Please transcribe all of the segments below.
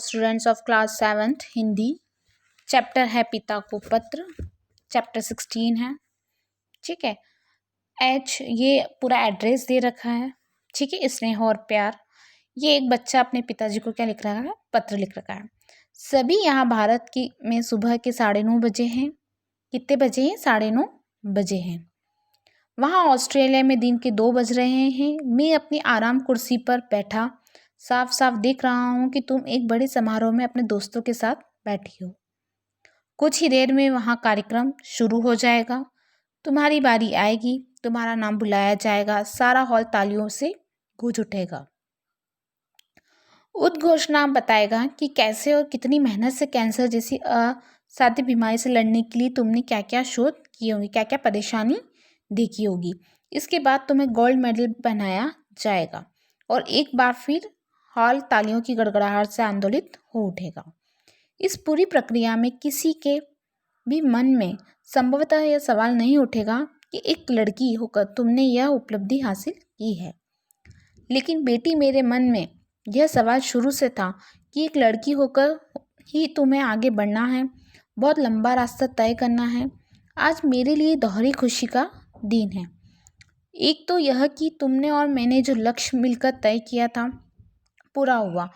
Students of class 7th Hindi. Chapter है पिता को पत्र। चैप्टर 16 है। ठीक है। ये पूरा एड्रेस दे रखा है। ठीक है। स्नेह और प्यार। ये एक बच्चा अपने पिताजी को क्या लिख रहा है? पत्र लिख रखा है। सभी यहाँ भारत की में सुबह के 9:30 बजे हैं। कितने बजे हैं? 9:30 बजे हैं। वहाँ ऑस्ट्रेलिया में दिन के 2 बज रहे हैं। मैं अपनी आराम कुर्सी पर बैठा साफ साफ देख रहा हूँ कि तुम एक बड़े समारोह में अपने दोस्तों के साथ बैठी हो। कुछ ही देर में वहाँ कार्यक्रम शुरू हो जाएगा। तुम्हारी बारी आएगी, तुम्हारा नाम बुलाया जाएगा, सारा हॉल तालियों से गूंज उठेगा। उद्घोषणा बताएगा कि कैसे और कितनी मेहनत से कैंसर जैसी असाध्य बीमारी से लड़ने के लिए तुमने क्या क्या शोध किए होंगे, क्या क्या परेशानी देखी होगी। इसके बाद तुम्हें गोल्ड मेडल पहनाया जाएगा और एक बार फिर हॉल तालियों की गड़गड़ाहट से आंदोलित हो उठेगा। इस पूरी प्रक्रिया में किसी के भी मन में संभवतः यह सवाल नहीं उठेगा कि एक लड़की होकर तुमने यह उपलब्धि हासिल की है। लेकिन बेटी, मेरे मन में यह सवाल शुरू से था कि एक लड़की होकर ही तुम्हें आगे बढ़ना है, बहुत लंबा रास्ता तय करना है। आज मेरे लिए दोहरी खुशी का दिन है। एक तो यह कि तुमने और मैंने जो लक्ष्य मिलकर तय किया था पूरा हुआ,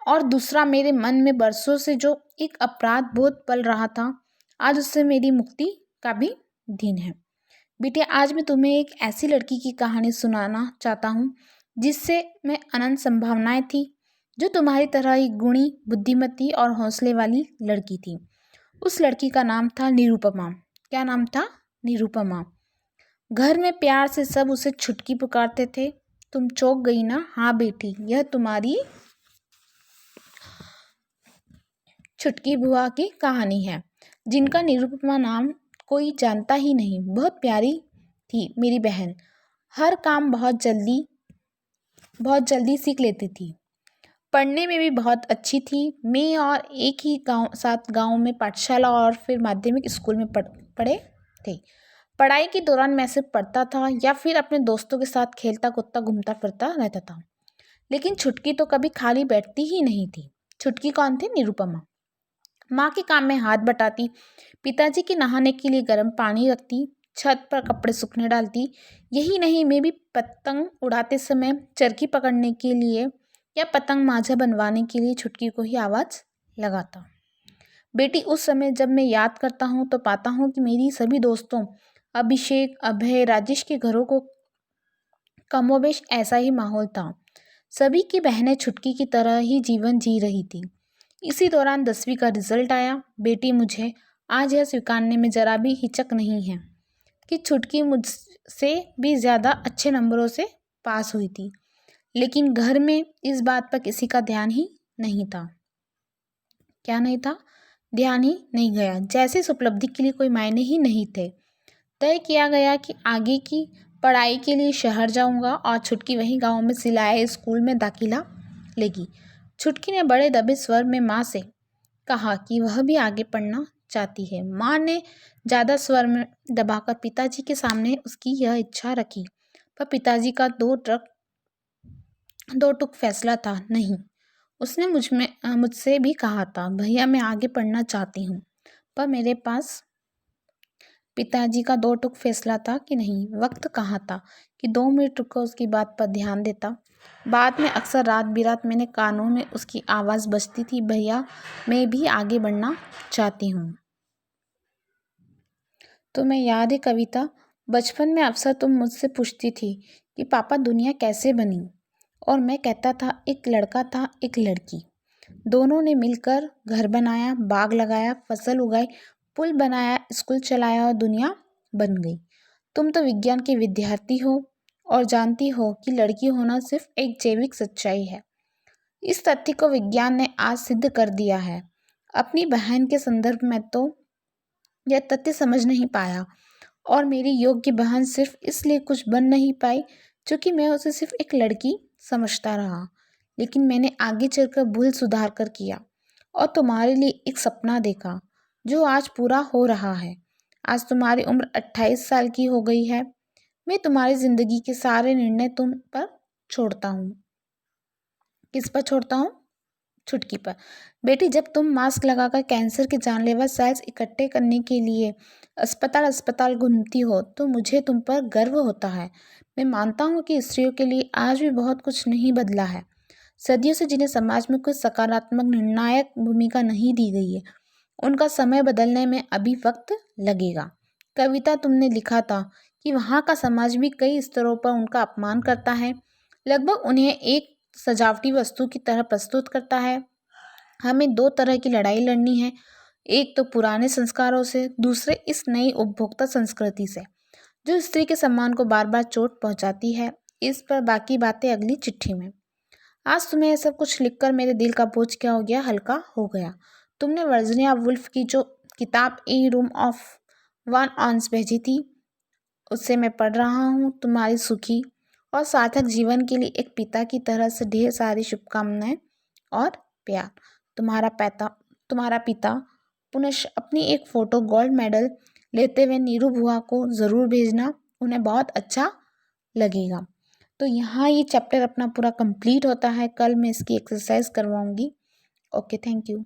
और दूसरा मेरे मन में बरसों से जो एक अपराध बोध पल रहा था, आज उससे मेरी मुक्ति का भी दिन है। बेटे, आज मैं तुम्हें एक ऐसी लड़की की कहानी सुनाना चाहता हूँ जिससे मैं अनंत संभावनाएं थी, जो तुम्हारी तरह ही गुणी, बुद्धिमती और हौसले वाली लड़की थी। उस लड़की का नाम था निरुपमा। क्या नाम था? निरुपमा। घर में प्यार से सब उसे छुटकी पुकारते थे। तुम चौंक गई ना? हाँ बेटी, यह तुम्हारी छुटकी बुआ की कहानी है, जिनका निरुपमा नाम कोई जानता ही नहीं। बहुत प्यारी थी मेरी बहन। हर काम बहुत जल्दी सीख लेती थी। पढ़ने में भी बहुत अच्छी थी। मैं और एक ही गांव में पाठशाला और फिर माध्यमिक स्कूल में पढ़े थे। पढ़ाई के दौरान मैं सिर्फ पढ़ता था या फिर अपने दोस्तों के साथ खेलता कूदता घूमता फिरता रहता था। लेकिन छुटकी तो कभी खाली बैठती ही नहीं थी। छुटकी कौन थी? निरुपमा। माँ के काम में हाथ बटाती, पिताजी के नहाने के लिए गर्म पानी रखती, छत पर कपड़े सूखने डालती। यही नहीं, मैं भी पतंग उड़ाते समय चरखी पकड़ने के लिए या पतंग माझा बनवाने के लिए छुटकी को ही आवाज़ लगाता। बेटी, उस समय जब मैं याद करता हूँ तो पाता हूँ कि मेरी सभी दोस्तों अभिषेक, अभय, राजेश के घरों को कमोबेश ऐसा ही माहौल था। सभी की बहनें छुटकी की तरह ही जीवन जी रही थी। इसी दौरान 10वीं का रिजल्ट आया। बेटी, मुझे आज यह स्वीकारने में ज़रा भी हिचक नहीं है कि छुटकी मुझसे भी ज़्यादा अच्छे नंबरों से पास हुई थी। लेकिन घर में इस बात पर किसी का ध्यान ही नहीं था। क्या नहीं था? ध्यान ही नहीं गया। जैसे इस उपलब्धि के लिए कोई मायने ही नहीं थे। तय किया गया कि आगे की पढ़ाई के लिए शहर जाऊंगा और छुटकी वहीं गांव में सिलाए स्कूल में दाखिला लेगी। छुटकी ने बड़े दबे स्वर में माँ से कहा कि वह भी आगे पढ़ना चाहती है। माँ ने ज़्यादा स्वर में दबाकर पिताजी के सामने उसकी यह इच्छा रखी, पर पिताजी का दो टुक फैसला था। नहीं, उसने मुझसे भी कहा था, भैया मैं आगे पढ़ना चाहती हूँ, पर मेरे पास पिताजी का दो टुक फैसला था कि नहीं। वक्त कहाँ था कि 2 मिनट रुककर उसकी बात पर ध्यान देता। बाद में अक्सर रात बिरात मेरे कानों में उसकी आवाज़ बजती थी, भैया मैं भी आगे बढ़ना चाहती हूँ। तुम्हें याद है कविता, बचपन में अक्सर तुम मुझसे पूछती थी कि पापा दुनिया कैसे बनी, और मैं कहता था एक लड़का था एक लड़की, दोनों ने मिलकर घर बनाया, बाग लगाया, फसल उगाई, पुल बनाया, स्कूल चलाया और दुनिया बन गई। तुम तो विज्ञान के विद्यार्थी हो और जानती हो कि लड़की होना सिर्फ एक जैविक सच्चाई है। इस तथ्य को विज्ञान ने आज सिद्ध कर दिया है। अपनी बहन के संदर्भ में तो यह तथ्य समझ नहीं पाया, और मेरी योग्य बहन सिर्फ इसलिए कुछ बन नहीं पाई क्योंकि मैं उसे सिर्फ एक लड़की समझता रहा। लेकिन मैंने आगे चलकर भूल सुधार कर किया और तुम्हारे लिए एक सपना देखा जो आज पूरा हो रहा है। आज तुम्हारी उम्र 28 साल की हो गई है। मैं तुम्हारी ज़िंदगी के सारे निर्णय तुम पर छोड़ता हूँ। किस पर छोड़ता हूँ? चुटकी पर। बेटी, जब तुम मास्क लगाकर कैंसर के जानलेवा सेल्स इकट्ठे करने के लिए अस्पताल अस्पताल घूमती हो तो मुझे तुम पर गर्व होता है। मैं मानता हूँ कि स्त्रियों के लिए आज भी बहुत कुछ नहीं बदला है। सदियों से जिन्हें समाज में कुछ सकारात्मक निर्णायक भूमिका नहीं दी गई है, उनका समय बदलने में अभी वक्त लगेगा। कविता, तुमने लिखा था कि वहाँ का समाज भी कई स्तरों पर उनका अपमान करता है, लगभग उन्हें एक सजावटी वस्तु की तरह प्रस्तुत करता है। हमें दो तरह की लड़ाई लड़नी है, एक तो पुराने संस्कारों से, दूसरे इस नई उपभोक्ता संस्कृति से जो स्त्री के सम्मान को बार बार चोट पहुंचाती है। इस पर बाकी बातें अगली चिट्ठी में। आज तुम्हें यह सब कुछ लिखकर मेरे दिल का बोझ क्या हो गया, हल्का हो गया। तुमने वर्जीनिया वुल्फ की जो किताब ए रूम ऑफ वन ऑन्स भेजी थी, उससे मैं पढ़ रहा हूँ। तुम्हारी सुखी और सार्थक जीवन के लिए एक पिता की तरह से ढेर सारी शुभकामनाएं और प्यार। तुम्हारा पिता। पुनः अपनी एक फ़ोटो गोल्ड मेडल लेते हुए नीरू बुआ को ज़रूर भेजना, उन्हें बहुत अच्छा लगेगा। तो यहाँ ये चैप्टर अपना पूरा कंप्लीट होता है। कल मैं इसकी एक्सरसाइज करवाऊँगी। Okay, thank you.